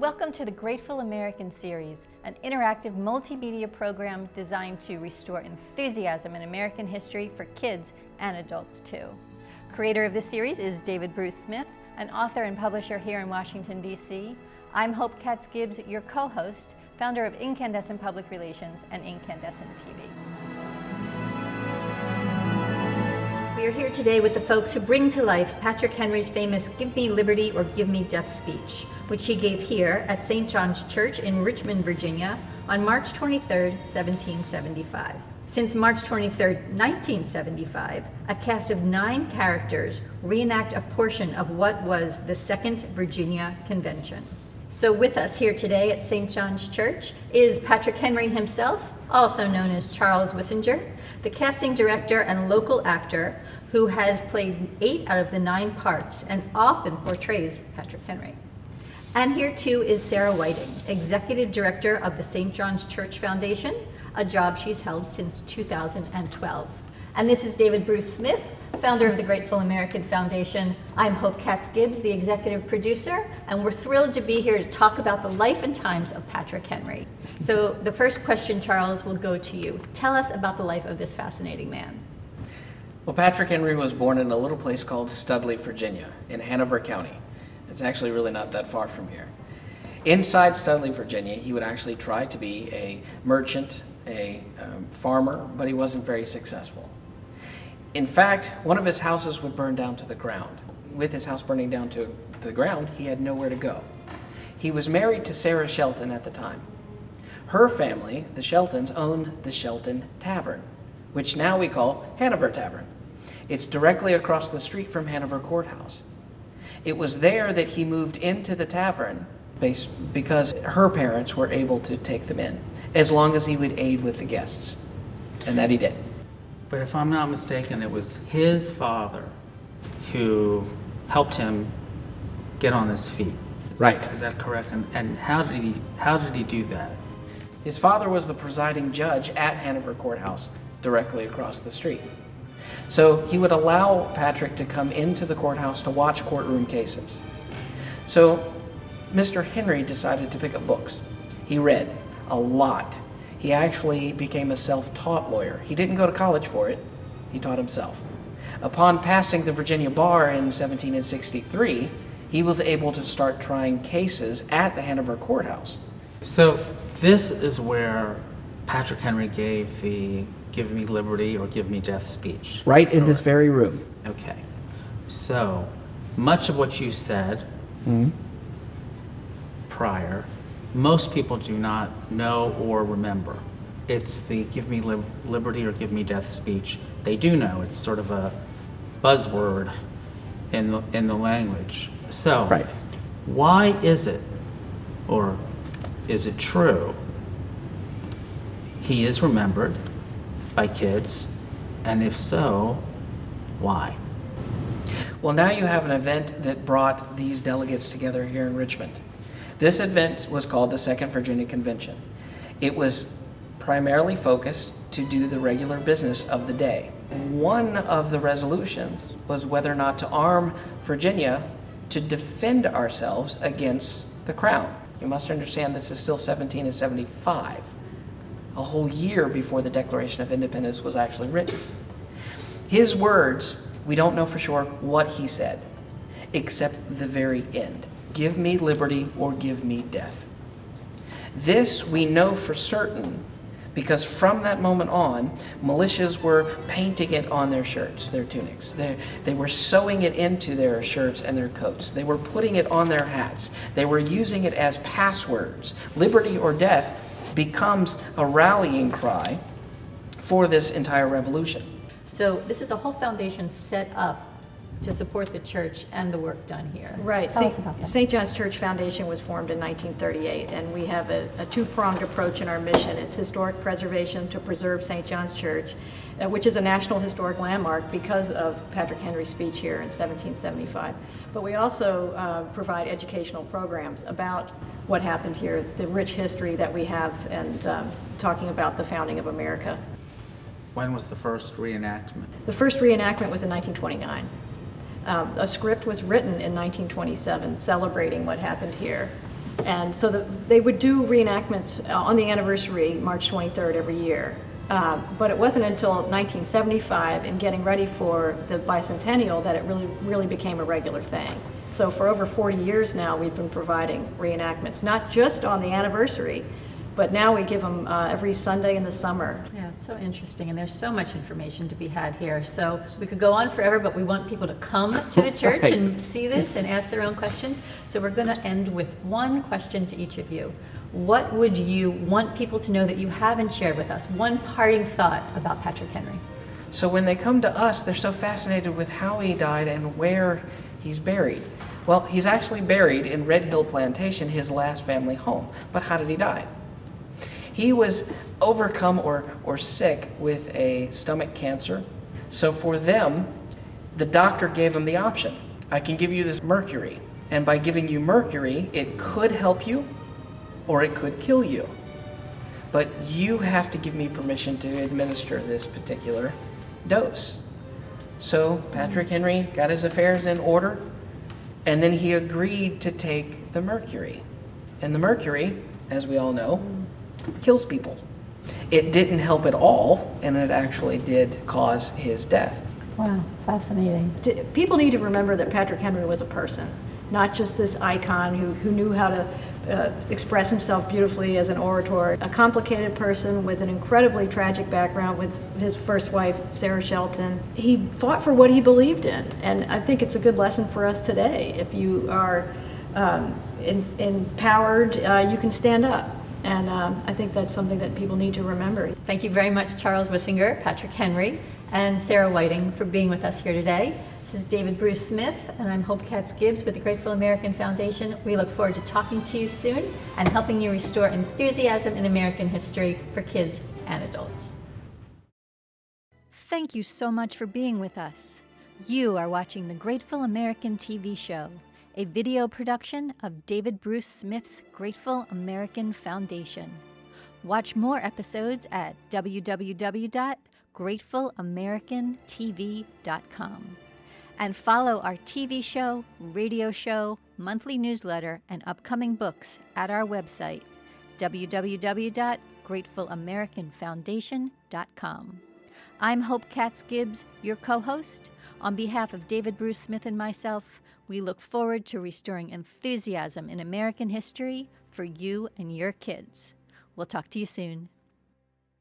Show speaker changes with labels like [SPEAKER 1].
[SPEAKER 1] Welcome to the Grateful American series, an interactive multimedia program designed to restore enthusiasm in American history for kids and adults too. Creator of this series is David Bruce Smith, an author and publisher here in Washington, D.C. I'm Hope Katz Gibbs, your co-host, founder of Incandescent Public Relations and Incandescent TV. We are here today with the folks who bring to life Patrick Henry's famous "Give Me Liberty or Give Me Death" speech, which he gave here at St. John's Church in Richmond, Virginia on March 23, 1775. Since March 23, 1975, a cast of 9 characters reenact a portion of what was the Second Virginia Convention. So with us here today at St. John's Church is Patrick Henry himself, also known as Charles Wissinger, the casting director and local actor who has played 8 out of the 9 parts and often portrays Patrick Henry. And here too is Sarah Whiting, Executive Director of the St. John's Church Foundation, a job she's held since 2012. And this is David Bruce Smith, founder of the Grateful American Foundation. I'm Hope Katz Gibbs, the executive producer, and we're thrilled to be here to talk about the life and times of Patrick Henry. So the first question, Charles, will go to you. Tell us about the life of this fascinating man.
[SPEAKER 2] Well, Patrick Henry was born in a little place called Studley, Virginia, in Hanover County. It's actually really not that far from here. Inside Studley, Virginia, he would actually try to be a merchant, a farmer, but he wasn't very successful. In fact, one of his houses would burn down to the ground. With his house burning down to the ground, he had nowhere to go. He was married to Sarah Shelton at the time. Her family, the Sheltons, owned the Shelton Tavern, which now we call Hanover Tavern. It's directly across the street from Hanover Courthouse. It was there that he moved into the tavern because her parents were able to take them in, as long as he would aid with the guests, and that he did.
[SPEAKER 3] But if I'm not mistaken, it was his father who helped him get on his feet. Is that correct? And how did he do that?
[SPEAKER 2] His father was the presiding judge at Hanover Courthouse, directly across the street. So he would allow Patrick to come into the courthouse to watch courtroom cases. So Mr. Henry decided to pick up books. He read a lot. He actually became a self-taught lawyer. He didn't go to college for it. He taught himself. Upon passing the Virginia bar in 1763, he was able to start trying cases at the Hanover Courthouse.
[SPEAKER 3] So this is where Patrick Henry gave the "Give Me Liberty or Give Me Death" speech.
[SPEAKER 2] Right in this very room.
[SPEAKER 3] Okay. So much of what you said prior, most people do not know or remember. It's the "Give Me Liberty or Give Me Death" speech. They do know. It's sort of a buzzword in the language. So why is it, or is it true, he is remembered by kids, and if so, why?
[SPEAKER 2] Well, now you have an event that brought these delegates together here in Richmond. This event was called the Second Virginia Convention. It was primarily focused to do the regular business of the day. One of the resolutions was whether or not to arm Virginia to defend ourselves against the crown. You must understand this is still 1775. A whole year before the Declaration of Independence was actually written. His words, we don't know for sure what he said, except the very end. Give me liberty or give me death. This we know for certain because from that moment on, militias were painting it on their shirts, their tunics. They were sewing it into their shirts and their coats. They were putting it on their hats. They were using it as passwords. Liberty or death becomes a rallying cry for this entire revolution.
[SPEAKER 1] So this is a whole foundation set up to support the church and the work done here.
[SPEAKER 4] Right.
[SPEAKER 1] Tell us about that.
[SPEAKER 4] St. John's Church Foundation was formed in 1938, and we have a two-pronged approach in our mission. It's historic preservation to preserve St. John's Church, which is a National Historic Landmark because of Patrick Henry's speech here in 1775. But we also provide educational programs about what happened here, the rich history that we have, and talking about the founding of America.
[SPEAKER 3] When was the first reenactment?
[SPEAKER 4] The first reenactment was in 1929. A script was written in 1927 celebrating what happened here. And so they would do reenactments on the anniversary, March 23rd, every year. But it wasn't until 1975, in getting ready for the bicentennial, that it really became a regular thing. So for over 40 years now, we've been providing reenactments, not just on the anniversary, but now we give them every Sunday in the summer.
[SPEAKER 1] Yeah, it's so interesting, and there's so much information to be had here. So we could go on forever, but we want people to come to the church and see this and ask their own questions. So we're going to end with one question to each of you. What would you want people to know that you haven't shared with us? One parting thought about Patrick Henry.
[SPEAKER 2] So when they come to us, they're so fascinated with how he died and where he's buried. Well, he's actually buried in Red Hill Plantation, his last family home. But how did he die? He was overcome or sick with a stomach cancer. So for them, the doctor gave him the option. I can give you this mercury. And by giving you mercury, it could help you or it could kill you. But you have to give me permission to administer this particular dose. So Patrick Henry got his affairs in order, and then he agreed to take the mercury. And the mercury, as we all know, kills people. It didn't help at all, and it actually did cause his death.
[SPEAKER 1] Wow, fascinating.
[SPEAKER 4] People need to remember that Patrick Henry was a person, not just this icon who knew how to express himself beautifully as an orator. A complicated person with an incredibly tragic background with his first wife, Sarah Shelton. He fought for what he believed in, and I think it's a good lesson for us today. If you are empowered, you can stand up. And I think that's something that people need to remember.
[SPEAKER 1] Thank you very much, Charles Wissinger, Patrick Henry, and Sarah Whiting for being with us here today. This is David Bruce Smith, and I'm Hope Katz Gibbs with the Grateful American Foundation. We look forward to talking to you soon and helping you restore enthusiasm in American history for kids and adults.
[SPEAKER 5] Thank you so much for being with us. You are watching the Grateful American TV show, a video production of David Bruce Smith's Grateful American Foundation. Watch more episodes at www.gratefulamericantv.com. And follow our TV show, radio show, monthly newsletter, and upcoming books at our website, www.gratefulamericantfoundation.com. I'm Hope Katz Gibbs, your co-host. On behalf of David Bruce Smith and myself, we look forward to restoring enthusiasm in American history for you and your kids. We'll talk to you soon.